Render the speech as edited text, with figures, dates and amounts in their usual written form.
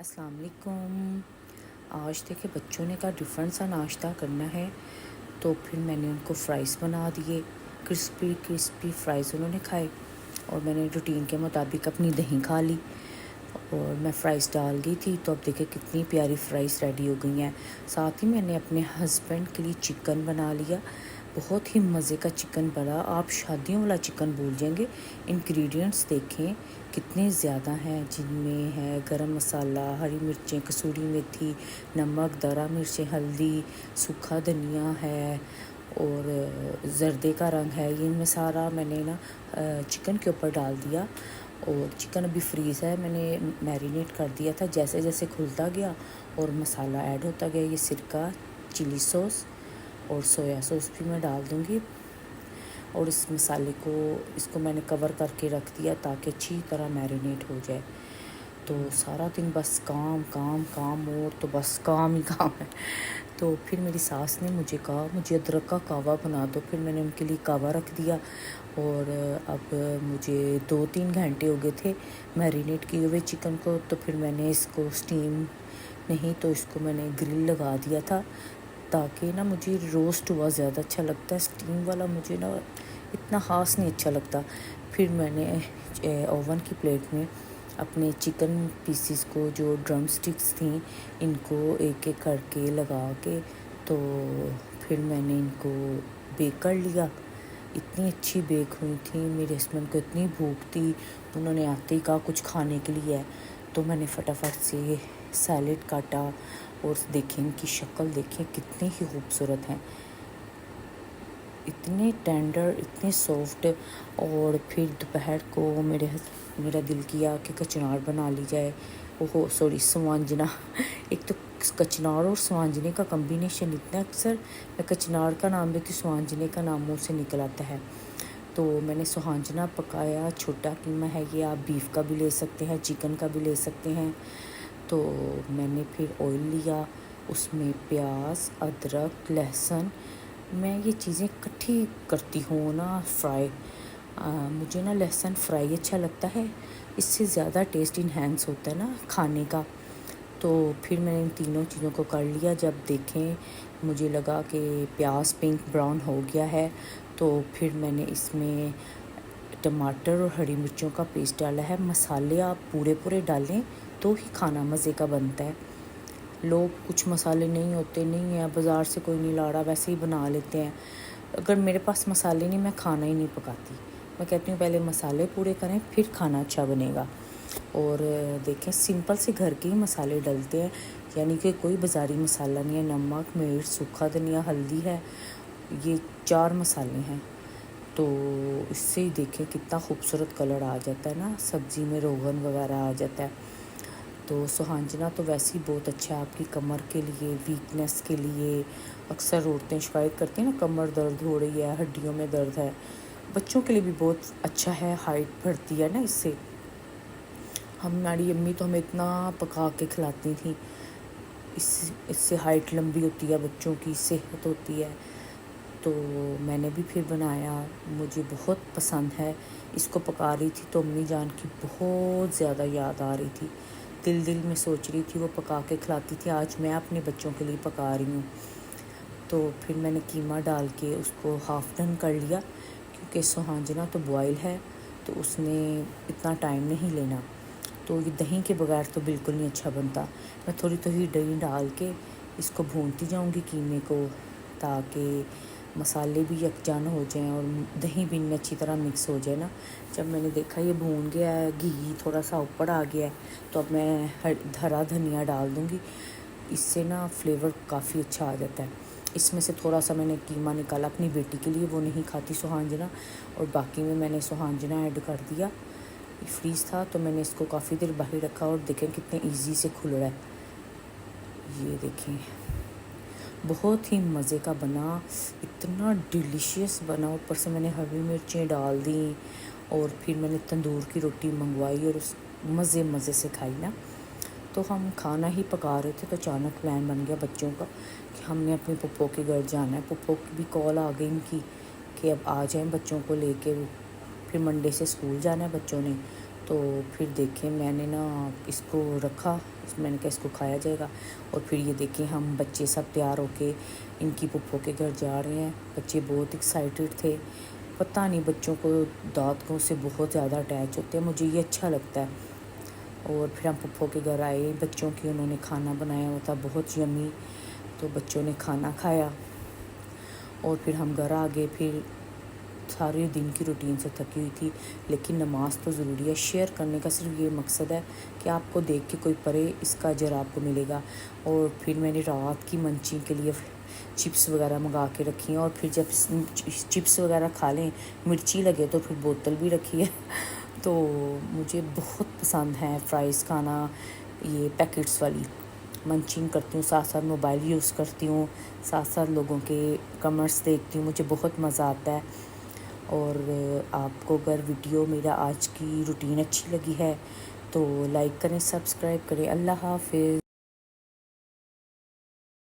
السلام علیکم۔ آج دیکھے بچوں نے کہا ڈفرینٹ سا ناشتہ کرنا ہے، تو پھر میں نے ان کو فرائز بنا دیے، کرسپی فرائز انہوں نے کھائے، اور میں نے روٹین کے مطابق اپنی دہی کھا لی اور میں فرائز ڈال دی تھی۔ تو اب دیکھیں کتنی پیاری فرائز ریڈی ہو گئی ہیں۔ ساتھ ہی میں نے اپنے ہسبینڈ کے لیے چکن بنا لیا، بہت ہی مزے کا چکن بنا۔ آپ شادیوں والا چکن بھول جائیں گے۔ انگریڈینٹس دیکھیں کتنے زیادہ ہیں، جن میں ہے گرم مسالہ، ہری مرچیں، کسوری میتھی، نمک، درا مرچیں، ہلدی، سوکھا دھنیا ہے اور زردے کا رنگ ہے۔ یہ میں سارا میں نے چکن کے اوپر ڈال دیا، اور چکن ابھی فریز ہے، میں نے میرینیٹ کر دیا تھا۔ جیسے جیسے کھلتا گیا اور مسالہ ایڈ ہوتا گیا، یہ سرکہ، چلی سوس اور سویا سوس بھی میں ڈال دوں گی، اور اس مسالے کو میں نے کور کر کے رکھ دیا تاکہ اچھی طرح میرینیٹ ہو جائے۔ تو سارا دن بس کام اور تو بس کام ہی کام ہے۔ تو پھر میری ساس نے مجھے کہا مجھے ادرک کا قہوہ بنا دو، پھر میں نے ان کے لیے قہوہ رکھ دیا، اور اب مجھے 2-3 گھنٹے ہو گئے تھے میرینیٹ کیے ہوئے چکن کو، تو پھر میں نے اس کو اسٹیم نہیں تو اس کو میں نے گرل لگا دیا تھا، تاکہ مجھے روسٹ ہوا زیادہ اچھا لگتا ہے، اسٹیم والا مجھے اتنا خاص نہیں اچھا لگتا۔ پھر میں نے اوون کی پلیٹ میں اپنے چکن پیسز کو، جو ڈرم سٹکس تھیں، ان کو ایک ایک کر کے لگا کے، تو پھر میں نے ان کو بیک کر لیا۔ اتنی اچھی بیک ہوئی تھی، میرے ہسبینڈ کو اتنی بھوک تھی، انہوں نے آتے ہی کہا کچھ کھانے کے لیے ہے، تو میں نے فٹافٹ سے سیلڈ کاٹا، اور دیکھیں ان کی شکل دیکھیں کتنی ہی خوبصورت ہیں، اتنے ٹینڈر، اتنے سافٹ۔ اور پھر دوپہر کو میرا دل کیا کہ کچنار بنا لی جائے، سوانجنا۔ ایک تو کچنار اور سوانجنے کا کمبینیشن اتنا، اکثر میں کچنار کا نام لیتی، سوانجنے کا نام منہ سے نکل آتا ہے۔ تو میں نے سوانجنا پکایا، چھوٹا قیمہ ہے یہ، آپ بیف کا بھی لے سکتے ہیں، چکن کا بھی لے سکتے ہیں۔ تو میں نے پھر آئل لیا، اس میں پیاز، ادرک، لہسن، میں یہ چیزیں کٹھی کرتی ہوں فرائی، مجھے لہسن فرائی اچھا لگتا ہے، اس سے زیادہ ٹیسٹ انہینس ہوتا ہے کھانے کا۔ تو پھر میں نے ان تینوں چیزوں کو کر لیا، جب دیکھیں مجھے لگا کہ پیاز پنک براؤن ہو گیا ہے، تو پھر میں نے اس میں ٹماٹر اور ہری مرچوں کا پیسٹ ڈالا ہے۔ مسالے آپ پورے ڈالیں تو ہی کھانا مزے کا بنتا ہے۔ لوگ کچھ مسالے نہیں ہوتے، نہیں ہیں، بازار سے کوئی نہیں لا رہا، ویسے ہی بنا لیتے ہیں۔ اگر میرے پاس مسالے نہیں، میں کھانا ہی نہیں پکاتی، میں کہتی ہوں پہلے مسالے پورے کریں پھر کھانا اچھا بنے گا۔ اور دیکھیں سمپل سے گھر کے ہی مسالے ڈلتے ہیں، یعنی کہ کوئی بازاری مسالہ نہیں ہے، نمک، مرچ، سوکھا دھنیا، ہلدی ہے، یہ 4 مسالے ہیں۔ تو اس سے ہی دیکھیں کتنا خوبصورت کلر آ جاتا ہے سبزی میں روغن وغیرہ آ جاتا ہے۔ تو سوانجنا تو ویسے ہی بہت اچھا ہے آپ کی کمر کے لیے، ویکنیس کے لیے۔ اکثر عورتیں شکایت کرتی ہیں کمر درد ہو رہی ہے، ہڈیوں میں درد ہے، بچوں کے لیے بھی بہت اچھا ہے، ہائٹ بڑھتی ہے اس سے۔ ہماری امی تو ہمیں اتنا پکا کے کھلاتی تھیں، اس سے ہائٹ لمبی ہوتی ہے، بچوں کی صحت ہوتی ہے۔ تو میں نے بھی پھر بنایا، مجھے بہت پسند ہے، اس کو پکا رہی تھی تو امی جان کی بہت زیادہ یاد آ رہی تھی، دل میں سوچ رہی تھی وہ پکا کے کھلاتی تھی، آج میں اپنے بچوں کے لیے پکا رہی ہوں۔ تو پھر میں نے قیمہ ڈال کے اس کو ہاف ڈن کر لیا، کیونکہ سوانجنا تو بوائل ہے تو اس نے اتنا ٹائم نہیں لینا، تو یہ دہی کے بغیر تو بالکل نہیں اچھا بنتا۔ میں تھوڑی دہی ڈال کے اس کو بھونتی جاؤں گی قیمے کو، تاکہ مسالے بھی یکجان ہو جائیں اور دہی بھی ان میں اچھی طرح مکس ہو جائے جب میں نے دیکھا یہ بھون گیا ہے، گھی تھوڑا سا اوپر آ گیا ہے، تو اب میں ہرا دھنیا ڈال دوں گی، اس سے فلیور کافی اچھا آ جاتا ہے۔ اس میں سے تھوڑا سا میں نے قیمہ نکالا اپنی بیٹی کے لیے، وہ نہیں کھاتی سوانجنا، اور باقی میں نے سوانجنا ایڈ کر دیا۔ فریز تھا تو میں نے اس کو کافی دیر باہر رکھا، اور دیکھیں کتنے ایزی سے کھل رہا ہے، یہ دیکھیں بہت ہی مزے کا بنا، اتنا ڈیلیشیس بنا، اوپر سے میں نے ہری مرچیں ڈال دیں، اور پھر میں نے تندور کی روٹی منگوائی اور اس مزے سے کھائی تو ہم کھانا ہی پکا رہے تھے، تو اچانک پلان بن گیا بچوں کا کہ ہم نے اپنے پھپھو کے گھر جانا ہے۔ پھپھو کی بھی کال آ گئی ان کی کہ اب آ جائیں بچوں کو لے کے، پھر منڈے سے اسکول جانا ہے بچوں نے، تو پھر دیکھیں میں نے نا اس کو رکھا، میں نے کہا اس کو کھایا جائے گا، اور پھر یہ دیکھیں ہم بچے سب تیار ہو کے ان کی پھپھو کے گھر جا رہے ہیں۔ بچے بہت ایکسائٹیڈ تھے، پتہ نہیں بچوں کو دادکوں سے بہت زیادہ اٹیچ ہوتے ہیں، مجھے یہ اچھا لگتا ہے۔ اور پھر ہم پھپھو کے گھر آئے، بچوں کی انہوں نے کھانا بنایا ہوا تھا بہت یمی، تو بچوں نے کھانا کھایا اور پھر ہم گھر آ گئے۔ پھر سارے دن کی روٹین سے تھکی ہوئی تھی، لیکن نماز تو ضروری ہے۔ شیئر کرنے کا صرف یہ مقصد ہے کہ آپ کو دیکھ کے کوئی پڑھے، اس کا اجر آپ کو ملے گا۔ اور پھر میں نے رات کی منچنگ کے لیے چپس وغیرہ منگا کے رکھی ہیں، اور پھر جب چپس وغیرہ کھا لیں مرچی لگے تو پھر بوتل بھی رکھی ہے۔ تو مجھے بہت پسند ہیں فرائز کھانا، یہ پیکٹس والی منچنگ کرتی ہوں، ساتھ ساتھ موبائل یوز کرتی ہوں، ساتھ ساتھ لوگوں کے کمنٹس دیکھتی ہوں، مجھے بہت مزہ آتا ہے۔ اور آپ کو اگر ویڈیو میرا آج کی روٹین اچھی لگی ہے تو لائک کریں، سبسکرائب کریں۔ اللہ حافظ۔